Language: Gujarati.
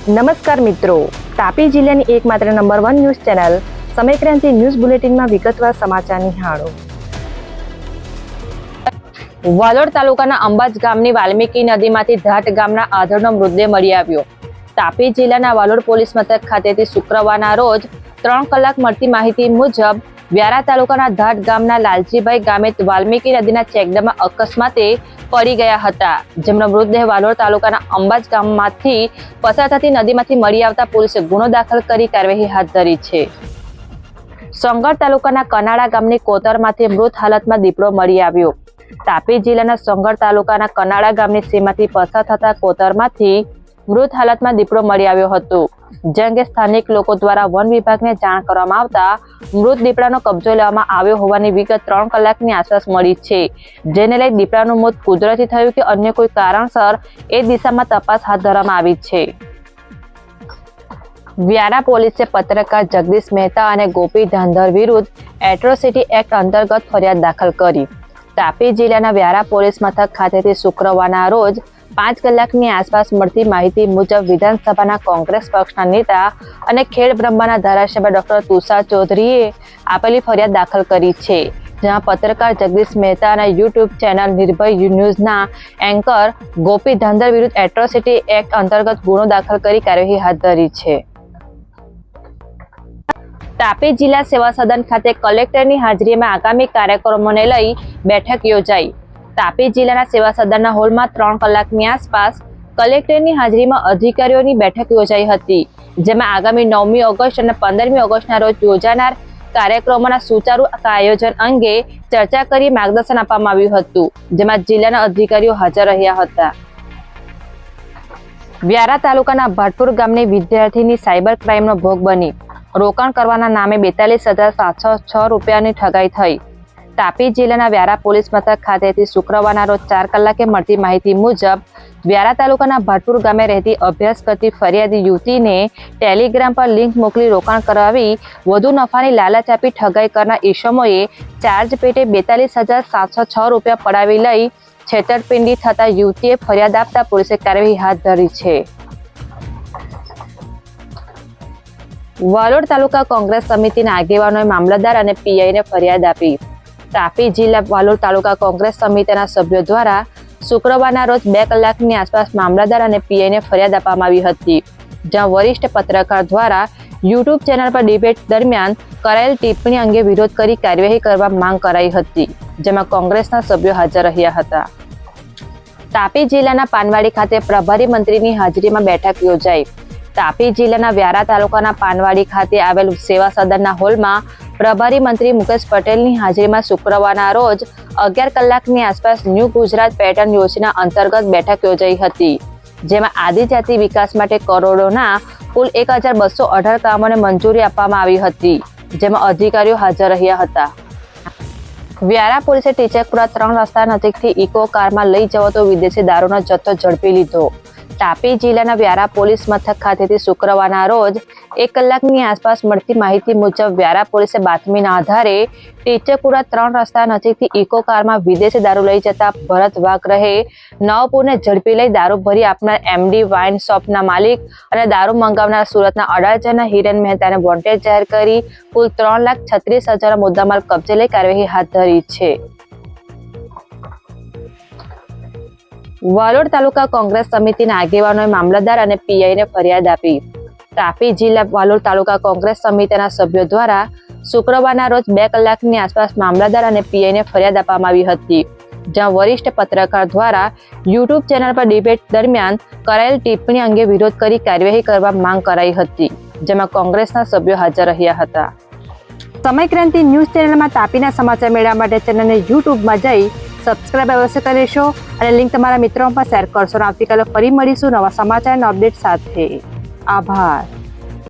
નમસ્કાર મિત્રો, તાપી જિલ્લાની એકમાત્ર નંબર 1 ન્યૂઝ ચેનલ સમય ક્રાંતિ ન્યૂઝ બુલેટિનમાં વિગતવાર સમાચાર નિહાળો. વાલોડ તાલુકાના અંબાજ ગામની વાલ્મીકી નદીમાંથી ધાટ ગામના આધરનો મૃતદેહ મળી આવ્યો. તાપી જિલ્લાના વાલોડ પોલીસ મથક ખાતેથી શુક્રવારના રોજ 3 કલાક મળતી માહિતી મુજબ વ્યારા તાલુકાના ધાટ ગામના લાલજીભાઈ ગામે વાલ્મીકી નદીના ચેકડેમમાં અકસ્માતે પડી ગયા હતા, જેમનો મૃતદેહ વાલોડ તાલુકાના અંબાજ ગામમાંથી પસાર થતી નદીમાંથી મળી આવતા પોલીસે ગુનો દાખલ કરી કાર્યવાહી હાથ ધરી છે. સોંગઢ તાલુકાના કનાળા ગામની કોતરમાંથી મૃત હાલતમાં દીપડો મળી આવ્યો. તાપી જિલ્લાના સોંગઢ તાલુકાના કનાળા ગામની સીમાથી પસાર થતા કોતરમાંથી મૃત હાલતમાં દીપડો મળી આવ્યો હતો, જે અંગે સ્થાનિક લોકો દ્વારા વન વિભાગને જાણ કરવામાં આવતા મૃત દીપડાનો કબજો લેવામાં આવ્યો હોવાની વિગત 3 કલાકની આસપાસ મળી છે, જેને લઈ દીપડાનું મોત કુદરતી થયું કે અન્ય કોઈ કારણસર એ દિશામાં તપાસ હાથ ધરવામાં આવી છે. વ્યારા પોલીસે પત્રકાર જગદીશ મહેતા અને ગોપી ધાંધર વિરુદ્ધ એટ્રોસિટી એક્ટ અંતર્ગત ફરિયાદ દાખલ કરી. તાપી જિલ્લાના વ્યારા પોલીસ મથક ખાતેથી શુક્રવારના રોજ 5 કલાકની આસપાસ મળતી માહિતી મુજબ વિધાનસભાના કોંગ્રેસ પક્ષના નેતા અને ખેડ બ્રહ્માના ધારાસભ્ય ડોક્ટર તુષાર ચૌધરીએ આપેલી ફરિયાદ દાખલ કરી છે, જેમાં પત્રકાર જગદીશ મહેતા અને યુટ્યુબ ચેનલ નિર્ભય ન્યૂઝના એન્કર ગોપી ધાંધર વિરુદ્ધ એટ્રોસિટી એક્ટ અંતર્ગત ગુનો દાખલ કરી કાર્યવાહી હાથ ધરી છે. તાપી જિલ્લા સેવા સદન ખાતે કલેક્ટરની હાજરીમાં આગામી કાર્યક્રમોને લઈ બેઠક યોજાઈ. તાપી જિલ્લાના સેવા સદનના હોલમાં 3 કલાકની આસપાસ કલેક્ટરની હાજરીમાં અધિકારીઓની બેઠક યોજાઈ હતી, જેમાં આગામી 9મી ઓગસ્ટ અને 15મી ઓગસ્ટના રોજ યોજાનાર કાર્યક્રમોના સુચારુ આયોજન અંગે ચર્ચા કરી માર્ગદર્શન આપવામાં આવ્યું હતું, જેમાં જિલ્લાના અધિકારીઓ હાજર રહ્યા હતા. વ્યારા તાલુકાના ભાટપુર ગામની વિદ્યાર્થીની સાયબર ક્રાઇમનો ભોગ બની રોકાણ કરવાના નામે 42,706 રૂપિયાની ઠગાઈ થઈ. તાપી જિલ્લાના વ્યારા પોલીસ મથક ખાતેથી શુક્રવારના રોજ 4 કલાકે મળતી માહિતી મુજબ વ્યારા તાલુકાના ભાટપુર ગામે રહેતી અભ્યાસ કરતી ફરિયાદી યુવતીને ટેલિગ્રામ પર લિંક મોકલી રોકાણ કરાવી વધુ નફાની લાલચ આપી ઠગાઈ કરનાર ઈસમોએ ચાર્જ પેટે 42,706 રૂપિયા પડાવી લઈ છેતરપિંડી થતા યુવતીએ ફરિયાદ આપતા પોલીસે કાર્યવાહી હાથ ધરી છે. વાલોડ તાલુકા કોંગ્રેસ સમિતિના આગેવાનોએ મામલતદાર અને પીઆઈને ફરિયાદ આપી. તાપી જિલ્લા વાલોડ તાલુકા કોંગ્રેસ સમિતિના સભ્યો દ્વારા શુક્રવારના રોજ 2 કલાકની આસપાસ મામલતદાર અને પીઆઈને ફરિયાદ આપવામાં આવી હતી, જ્યાં વરિષ્ઠ પત્રકાર દ્વારા યુટ્યુબ ચેનલ પર ડિબેટ દરમિયાન કરાયેલ ટિપ્પણી અંગે વિરોધ કરી કાર્યવાહી કરવા માંગ કરાઈ હતી, જેમાં કોંગ્રેસના સભ્યો હાજર રહ્યા હતા. તાપી જિલ્લાના પાનવાડી ખાતે પ્રભારી મંત્રીની હાજરીમાં બેઠક યોજાઈ. તાપી જિલ્લાના વ્યારા તાલુકાના પાનવાડી ખાતે આવેલ સેવા સદનના હોલમાં પ્રભારી મંત્રી મુકેશ પટેલની હાજરીમાં શુક્રવારના રોજ 11 કલાકની આસપાસ ન્યૂ ગુજરાત પેટર્ન યોજના અંતર્ગત બેઠક યોજાઈ હતી, જેમાં આદિજાતિ વિકાસ માટે કરોડોના કુલ 1,218 કામોને મંજૂરી આપવામાં આવી હતી, જેમાં અધિકારીઓ હાજર રહ્યા હતા. વ્યારા પોલીસે ટીચકપુરા 3 રસ્તા નજીકથી ઇકો કારમાં લઈ જવાતો વિદેશી દારૂનો જથ્થો ઝડપી લીધો. તાપી જિલ્લાના વ્યારા પોલીસ મથક ખાતેથી શુક્રવારના રોજ 1 કલાકની આસપાસ મળતી માહિતી મુજબ વ્યારા પોલીસે બાતમીના આધારે ટીચકપુરા 3 રસ્તા નજીકથી ઇકો કારમાં વિદેશી દારૂ લઈ જતા ભરત વાઘ રહે નવપુરને ઝડપી લઈ દારૂ ભરી આપનાર એમડી વાઇન શોપના માલિક અને દારૂ મંગાવનાર સુરતના અડાજણના હિરેન મહેતાને વોન્ટેડ જાહેર કરી કુલ 3,36,000 મુદ્દામાલ કબજે લઈ કાર્યવાહી હાથ ધરી છે. વાલોડ તાલુકા કોંગ્રેસ સમિતિના આગેવાનોએ મામલતદાર અને પીઆઈને ફરિયાદ આપી. તાપી જિલ્લા વાલોડ તાલુકા કોંગ્રેસ સમિતિના સભ્યો દ્વારા શુક્રવારના રોજ 2 કલાકની આસપાસ મામલતદાર અને પીઆઈને ફરિયાદ આપવામાં આવી હતી, જ્યાં વરિષ્ઠ પત્રકાર દ્વારા યુટ્યુબ ચેનલ પર ડિબેટ દરમિયાન કરાયેલ ટિપ્પણી અંગે વિરોધ કરી કાર્યવાહી કરવા માંગ કરાઈ હતી, જેમાં કોંગ્રેસના સભ્યો હાજર રહ્યા હતા. સમય ક્રાંતિ ન્યૂઝ ચેનલમાં તાપીના સમાચાર મેળવવા માટે ચેનલને યુટ્યુબમાં જઈ સબસ્ક્રાઇબ અવશ્ય કરી લેશો અને લિંક તમારા મિત્રો પર શેર કરશો. આવતીકાલે ફરી મળીશું નવા સમાચારના અપડેટ સાથે. આભાર.